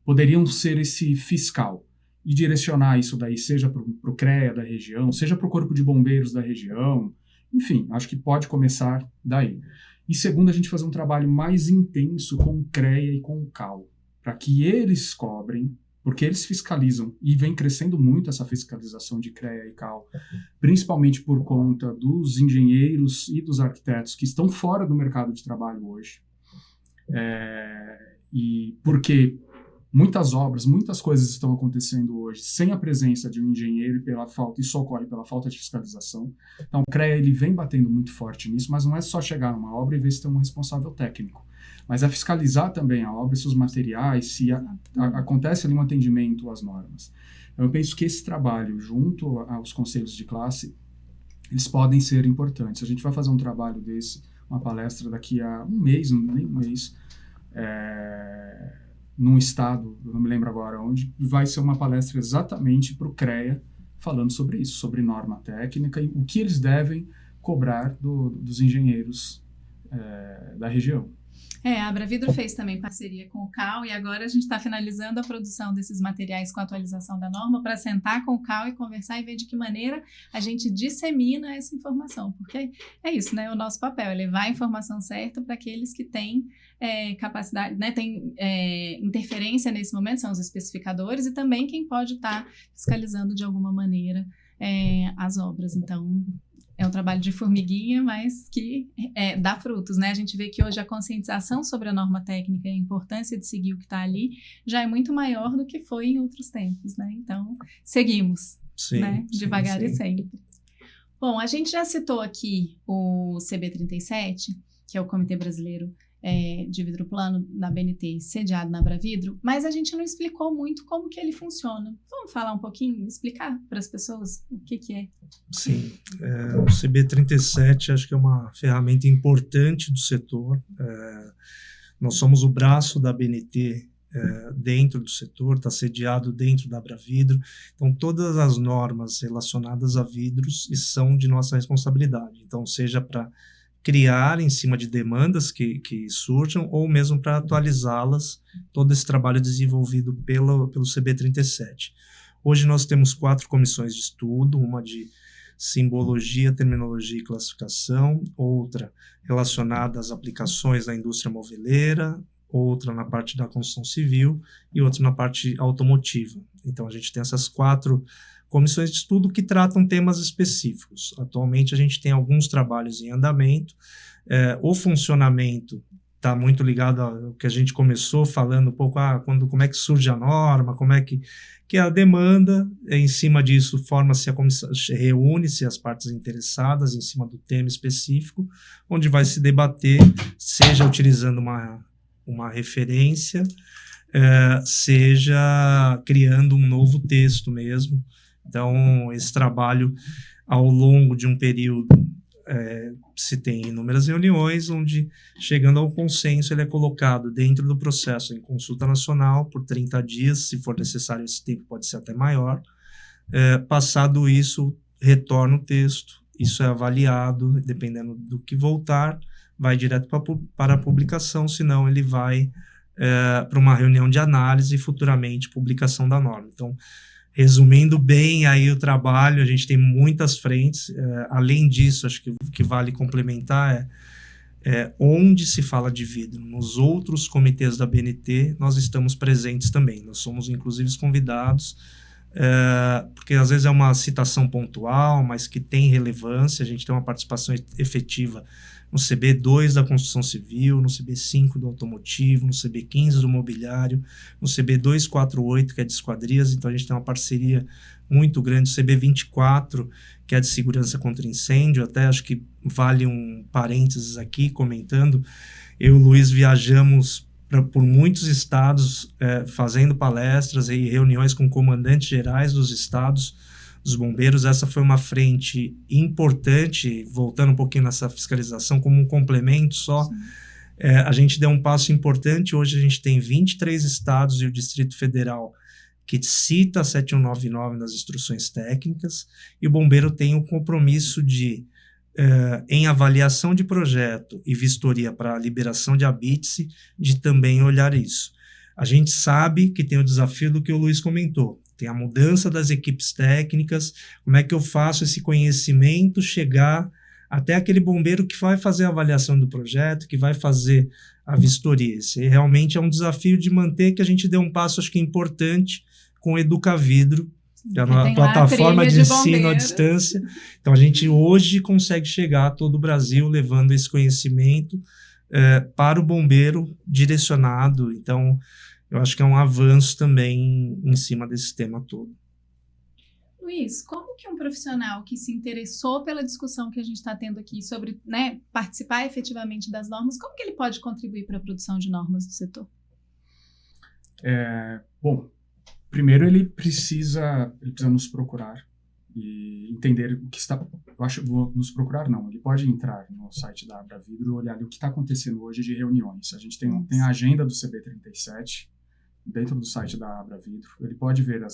poderiam ser esse fiscal e direcionar isso daí, seja para o CREA da região, seja para o Corpo de Bombeiros da região, enfim, acho que pode começar daí. E segundo, a gente fazer um trabalho mais intenso com o CREA e com o CAL, para que eles cobrem, porque eles fiscalizam, e vem crescendo muito essa fiscalização de CREA e CAL, principalmente por conta dos engenheiros e dos arquitetos que estão fora do mercado de trabalho hoje. E porque muitas obras, muitas coisas estão acontecendo hoje sem a presença de um engenheiro e isso ocorre pela falta de fiscalização. Então, o CREA ele vem batendo muito forte nisso, mas não é só chegar numa obra e ver se tem um responsável técnico, mas é fiscalizar também a obra, seus materiais, se acontece ali um atendimento às normas. Eu penso que esse trabalho, junto aos conselhos de classe, eles podem ser importantes. A gente vai fazer um trabalho desse, uma palestra daqui a um mês, nem um mês, num estado, eu não me lembro agora onde, vai ser uma palestra exatamente para o CREA, falando sobre isso, sobre norma técnica e o que eles devem cobrar dos engenheiros da região. A Abravidro fez também parceria com o CAL e agora a gente está finalizando a produção desses materiais com a atualização da norma para sentar com o CAL e conversar e ver de que maneira a gente dissemina essa informação, porque é isso, né? O nosso papel é levar a informação certa para aqueles que têm capacidade, né? Tem interferência nesse momento, são os especificadores e também quem pode estar fiscalizando de alguma maneira as obras. Então, é um trabalho de formiguinha, mas que dá frutos, né? A gente vê que hoje a conscientização sobre a norma técnica e a importância de seguir o que está ali já é muito maior do que foi em outros tempos, né? Então, seguimos, sim, né? Devagar sim. E sempre. Bom, a gente já citou aqui o CB37, que é o Comitê Brasileiro de Vidro Plano da BNT, sediado na Abravidro, mas a gente não explicou muito como que ele funciona. Vamos falar um pouquinho, explicar para as pessoas o que é? Sim, o CB37 acho que é uma ferramenta importante do setor. Nós somos o braço da BNT dentro do setor, está sediado dentro da Abravidro, então todas as normas relacionadas a vidros são de nossa responsabilidade, então seja para criar em cima de demandas que surjam, ou mesmo para atualizá-las, todo esse trabalho desenvolvido pelo CB37. Hoje nós temos 4 comissões de estudo, uma de simbologia, terminologia e classificação, outra relacionada às aplicações da indústria moveleira, outra na parte da construção civil e outra na parte automotiva. Então a gente tem essas 4 comissões de estudo que tratam temas específicos. Atualmente a gente tem alguns trabalhos em andamento. O funcionamento está muito ligado ao que a gente começou falando um pouco, como é que surge a norma, como é que é a demanda. Em cima disso, forma-se a comissão, reúne-se as partes interessadas em cima do tema específico, onde vai se debater, seja utilizando uma referência, seja criando um novo texto mesmo. Então, esse trabalho, ao longo de um período, se tem inúmeras reuniões, onde, chegando ao consenso, ele é colocado dentro do processo em consulta nacional por 30 dias, se for necessário esse tempo pode ser até maior. Passado isso, retorna o texto, isso é avaliado, dependendo do que voltar, vai direto para a publicação, senão ele vai para uma reunião de análise e futuramente publicação da norma. Então, resumindo bem aí o trabalho, a gente tem muitas frentes. Além disso, acho que o que vale complementar onde se fala de vidro. Nos outros comitês da BNT, nós estamos presentes também. Nós somos, inclusive, convidados, porque às vezes é uma citação pontual, mas que tem relevância. A gente tem uma participação efetiva no CB2 da construção civil, no CB5 do automotivo, no CB15 do mobiliário, no CB248, que é de esquadrias. Então a gente tem uma parceria muito grande, o CB24, que é de segurança contra incêndio. Até acho que vale um parênteses aqui, comentando, eu e o Luiz viajamos por muitos estados, fazendo palestras e reuniões com comandantes gerais dos estados, dos bombeiros. Essa foi uma frente importante, voltando um pouquinho nessa fiscalização, como um complemento só. A gente deu um passo importante. Hoje a gente tem 23 estados e o Distrito Federal que cita a 7199 nas instruções técnicas, e o bombeiro tem o compromisso de, em avaliação de projeto e vistoria para a liberação de habite-se, de também olhar isso. A gente sabe que tem o desafio do que o Luiz comentou, tem a mudança das equipes técnicas, como é que eu faço esse conhecimento chegar até aquele bombeiro que vai fazer a avaliação do projeto, que vai fazer a vistoria. Esse realmente é um desafio de manter, que a gente deu um passo, acho que importante, com o Educavidro, que é uma plataforma de ensino à distância. Então, a gente hoje consegue chegar a todo o Brasil levando esse conhecimento para o bombeiro direcionado. Então, eu acho que é um avanço também em cima desse tema todo. Luiz, como que um profissional que se interessou pela discussão que a gente está tendo aqui sobre, né, participar efetivamente das normas, como que ele pode contribuir para a produção de normas do setor? Bom, primeiro ele precisa nos procurar e entender o que está... Eu acho que nos procurar não, ele pode entrar no site da Abravidro e olhar ali o que está acontecendo hoje de reuniões. A gente tem a agenda do CB37 dentro do site da Abravidro, ele pode ver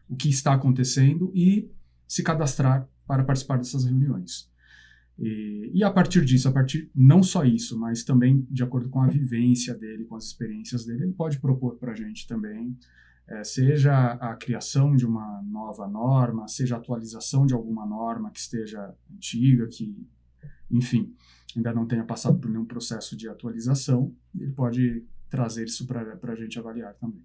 o que está acontecendo e se cadastrar para participar dessas reuniões. E a partir disso, não só isso, mas também de acordo com a vivência dele, com as experiências dele, ele pode propor para a gente também, seja a criação de uma nova norma, seja a atualização de alguma norma que esteja antiga, que, enfim, ainda não tenha passado por nenhum processo de atualização, ele pode trazer isso para a gente avaliar também.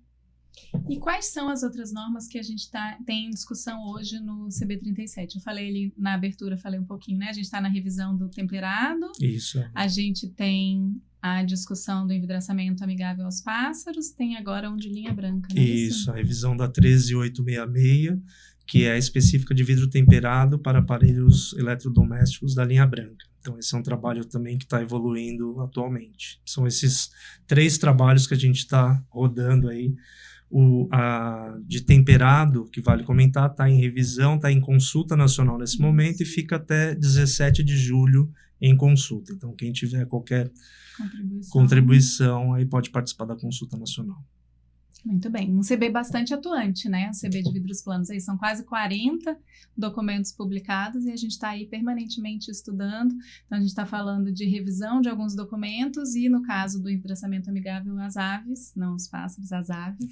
E quais são as outras normas que a gente tem em discussão hoje no CB37? Eu falei ali na abertura, falei um pouquinho, né? A gente está na revisão do temperado. Isso. A gente tem a discussão do envidraçamento amigável aos pássaros, tem agora um de linha branca, né? Isso, a revisão da 13866, que é específica de vidro temperado para aparelhos eletrodomésticos da linha branca. Então, esse é um trabalho também que está evoluindo atualmente. São esses 3 trabalhos que a gente está rodando aí. De temperado, que vale comentar, está em revisão, está em consulta nacional nesse momento e fica até 17 de julho em consulta. Então, quem tiver qualquer contribuição aí pode participar da consulta nacional. Muito bem, um CB bastante atuante, né? O CB de vidros planos aí são quase 40 documentos publicados e a gente está aí permanentemente estudando. Então a gente está falando de revisão de alguns documentos e no caso do envidraçamento amigável às aves, não os pássaros, as aves,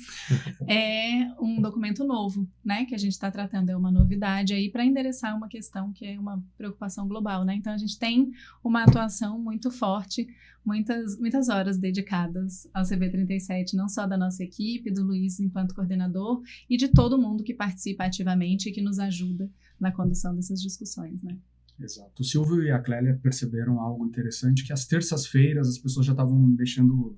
é um documento novo, né? Que a gente está tratando, é uma novidade aí para endereçar uma questão que é uma preocupação global, né? Então a gente tem uma atuação muito forte, muitas horas dedicadas ao CB37, não só da nossa equipe, do Luiz enquanto coordenador e de todo mundo que participa ativamente e que nos ajuda na condução dessas discussões, né? Exato. O Silvio e a Clélia perceberam algo interessante, que às terças-feiras as pessoas já estavam deixando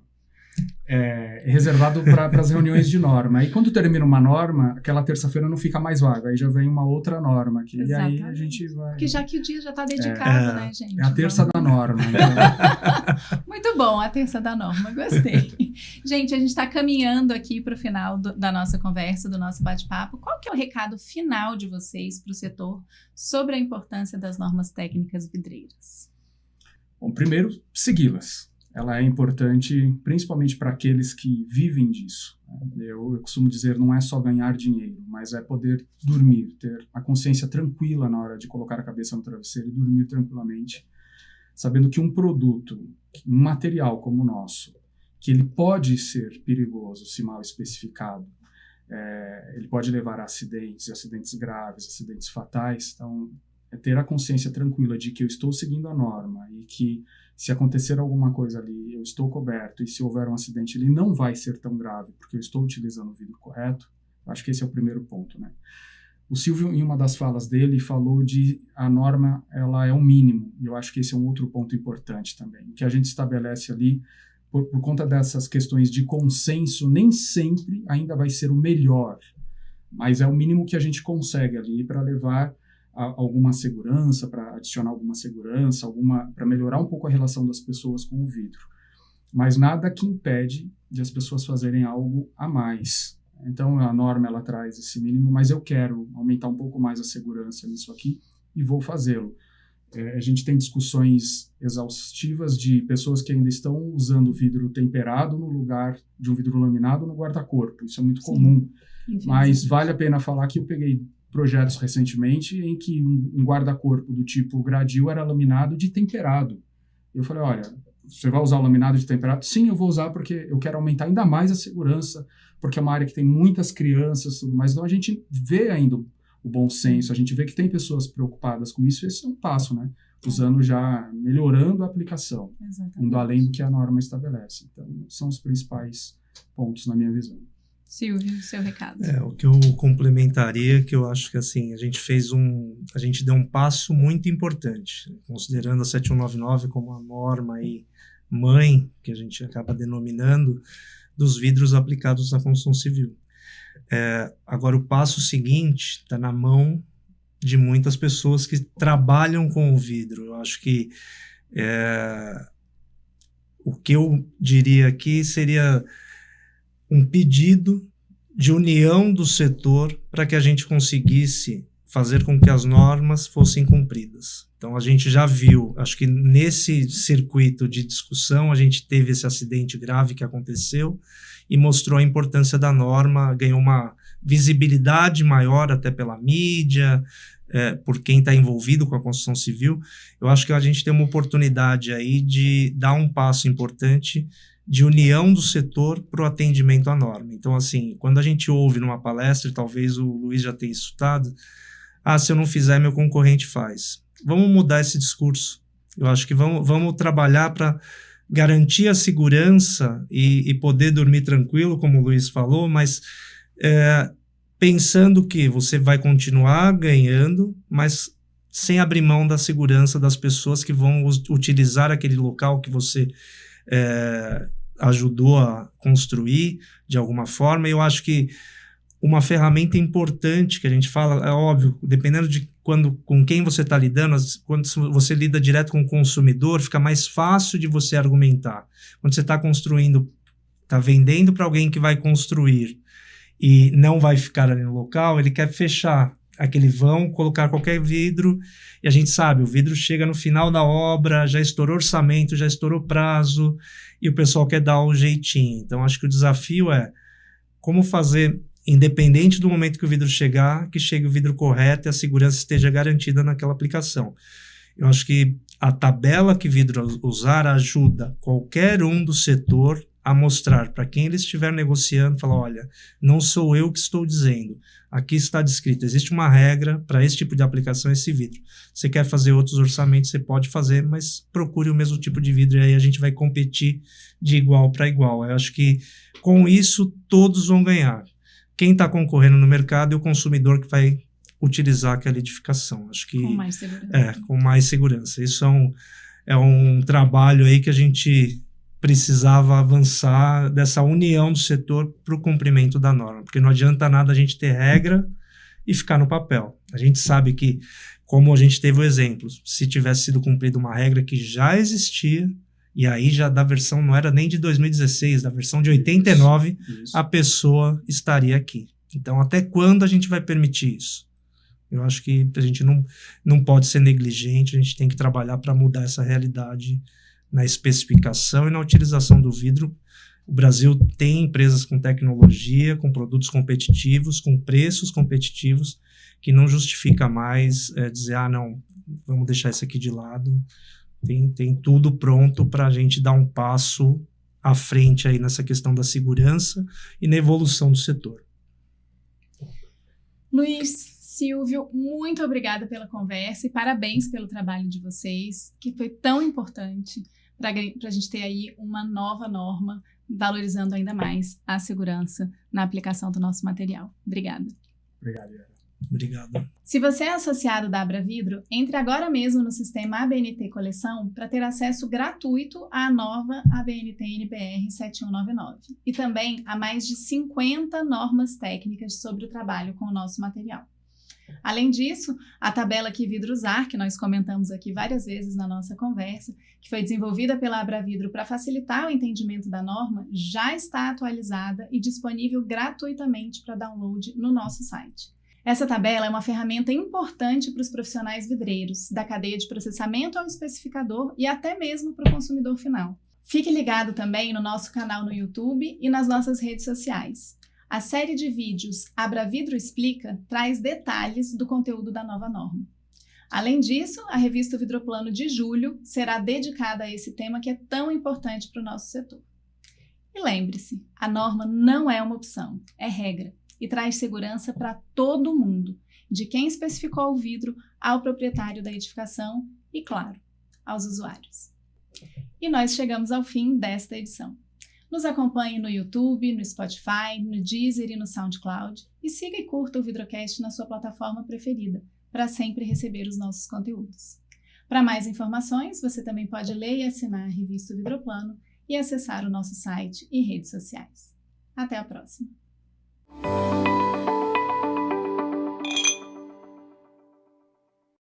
reservado para as reuniões de norma. E quando termina uma norma, aquela terça-feira não fica mais vaga, aí já vem uma outra norma. E aí a gente vai... Porque já que o dia já está dedicado, né, gente? É a terça da norma. Então... Muito bom, a terça da norma, gostei. Gente, a gente está caminhando aqui para o final da nossa conversa, do nosso bate-papo. Qual que é o recado final de vocês para o setor sobre a importância das normas técnicas vidreiras? Bom, primeiro, segui-las. Ela é importante principalmente para aqueles que vivem disso. Eu costumo dizer, não é só ganhar dinheiro, mas é poder dormir, ter a consciência tranquila na hora de colocar a cabeça no travesseiro e dormir tranquilamente, sabendo que um produto, um material como o nosso, que ele pode ser perigoso se mal especificado, ele pode levar a acidentes graves, acidentes fatais. Então, é ter a consciência tranquila de que eu estou seguindo a norma e que se acontecer alguma coisa ali, eu estou coberto, e se houver um acidente, ele não vai ser tão grave, porque eu estou utilizando o vidro correto. Eu acho que esse é o primeiro ponto, né? O Silvio, em uma das falas dele, falou de a norma, ela é o mínimo, e eu acho que esse é um outro ponto importante também. O que a gente estabelece ali, por conta dessas questões de consenso, nem sempre ainda vai ser o melhor, mas é o mínimo que a gente consegue ali para levar alguma segurança, para adicionar alguma segurança, para melhorar um pouco a relação das pessoas com o vidro. Mas nada que impede de as pessoas fazerem algo a mais. Então, a norma ela traz esse mínimo, mas eu quero aumentar um pouco mais a segurança nisso aqui e vou fazê-lo. A gente tem discussões exaustivas de pessoas que ainda estão usando vidro temperado no lugar de um vidro laminado no guarda-corpo. Isso é muito comum, mas vale a pena falar que eu peguei projetos recentemente em que um guarda-corpo do tipo Gradil era laminado de temperado. Eu falei, olha, você vai usar o laminado de temperado? Sim, eu vou usar porque eu quero aumentar ainda mais a segurança, porque é uma área que tem muitas crianças, tudo mais. Então a gente vê ainda o bom senso, a gente vê que tem pessoas preocupadas com isso, esse é um passo, né? Usando já, melhorando a aplicação, indo além do que a norma estabelece. Então, são os principais pontos na minha visão. Silvio, seu recado. O que eu complementaria, que eu acho que assim, a gente deu um passo muito importante, considerando a 7199 como a norma aí mãe, que a gente acaba denominando, dos vidros aplicados na construção civil. Agora, o passo seguinte está na mão de muitas pessoas que trabalham com o vidro. Eu acho que o que eu diria aqui seria um pedido de união do setor para que a gente conseguisse fazer com que as normas fossem cumpridas. Então, a gente já viu, acho que nesse circuito de discussão, a gente teve esse acidente grave que aconteceu e mostrou a importância da norma, ganhou uma visibilidade maior até pela mídia, por quem está envolvido com a construção civil. Eu acho que a gente tem uma oportunidade aí de dar um passo importante de união do setor para o atendimento à norma. Então, assim, quando a gente ouve numa palestra, e talvez o Luiz já tenha escutado, se eu não fizer, meu concorrente faz. Vamos mudar esse discurso. Eu acho que vamos trabalhar para garantir a segurança e poder dormir tranquilo, como o Luiz falou, mas pensando que você vai continuar ganhando, mas sem abrir mão da segurança das pessoas que vão utilizar aquele local que você ajudou a construir de alguma forma. Eu acho que uma ferramenta importante que a gente fala, é óbvio, dependendo de com quem você está lidando, quando você lida direto com o consumidor, fica mais fácil de você argumentar. Quando você está construindo, está vendendo para alguém que vai construir e não vai ficar ali no local, ele quer fechar aquele vão, colocar qualquer vidro, e a gente sabe, o vidro chega no final da obra, já estourou orçamento, já estourou prazo, e o pessoal quer dar o jeitinho. Então, acho que o desafio é como fazer, independente do momento que o vidro chegar, que chegue o vidro correto e a segurança esteja garantida naquela aplicação. Eu acho que a tabela que vidro usar ajuda qualquer um do setor a mostrar para quem ele estiver negociando, falar, olha, não sou eu que estou dizendo, aqui está descrito, existe uma regra para esse tipo de aplicação, esse vidro. Você quer fazer outros orçamentos, você pode fazer, mas procure o mesmo tipo de vidro e aí a gente vai competir de igual para igual. Eu acho que com isso todos vão ganhar. Quem está concorrendo no mercado é o consumidor que vai utilizar aquela edificação. Acho que, com mais segurança. Com mais segurança. Isso é um trabalho aí que a gente precisava avançar dessa união do setor para o cumprimento da norma, porque não adianta nada a gente ter regra e ficar no papel. A gente sabe que, como a gente teve o exemplo, se tivesse sido cumprida uma regra que já existia, e aí já da versão, não era nem de 2016, da versão de 89, isso. A pessoa estaria aqui. Então, até quando a gente vai permitir isso? Eu acho que a gente não pode ser negligente, a gente tem que trabalhar para mudar essa realidade na especificação e na utilização do vidro. O Brasil tem empresas com tecnologia, com produtos competitivos, com preços competitivos, que não justifica mais dizer, não, vamos deixar isso aqui de lado. Tem tudo pronto para a gente dar um passo à frente aí nessa questão da segurança e na evolução do setor. Luiz, Silvio, muito obrigada pela conversa e parabéns pelo trabalho de vocês, que foi tão importante para a gente ter aí uma nova norma valorizando ainda mais a segurança na aplicação do nosso material. Obrigada. Obrigado, Yara. Obrigado. Se você é associado da Abra Vidro, entre agora mesmo no sistema ABNT Coleção para ter acesso gratuito à nova ABNT NBR 7199 e também a mais de 50 normas técnicas sobre o trabalho com o nosso material. Além disso, a tabela Que Vidro Usar, que nós comentamos aqui várias vezes na nossa conversa, que foi desenvolvida pela Abra Vidro para facilitar o entendimento da norma, já está atualizada e disponível gratuitamente para download no nosso site. Essa tabela é uma ferramenta importante para os profissionais vidreiros, da cadeia de processamento ao especificador e até mesmo para o consumidor final. Fique ligado também no nosso canal no YouTube e nas nossas redes sociais. A série de vídeos Abra Vidro Explica traz detalhes do conteúdo da nova norma. Além disso, a revista Vidroplano de julho será dedicada a esse tema que é tão importante para o nosso setor. E lembre-se, a norma não é uma opção, é regra e traz segurança para todo mundo, de quem especificou o vidro ao proprietário da edificação e, claro, aos usuários. E nós chegamos ao fim desta edição. Nos acompanhe no YouTube, no Spotify, no Deezer e no SoundCloud e siga e curta o Vidrocast na sua plataforma preferida, para sempre receber os nossos conteúdos. Para mais informações, você também pode ler e assinar a revista Vidroplano e acessar o nosso site e redes sociais. Até a próxima!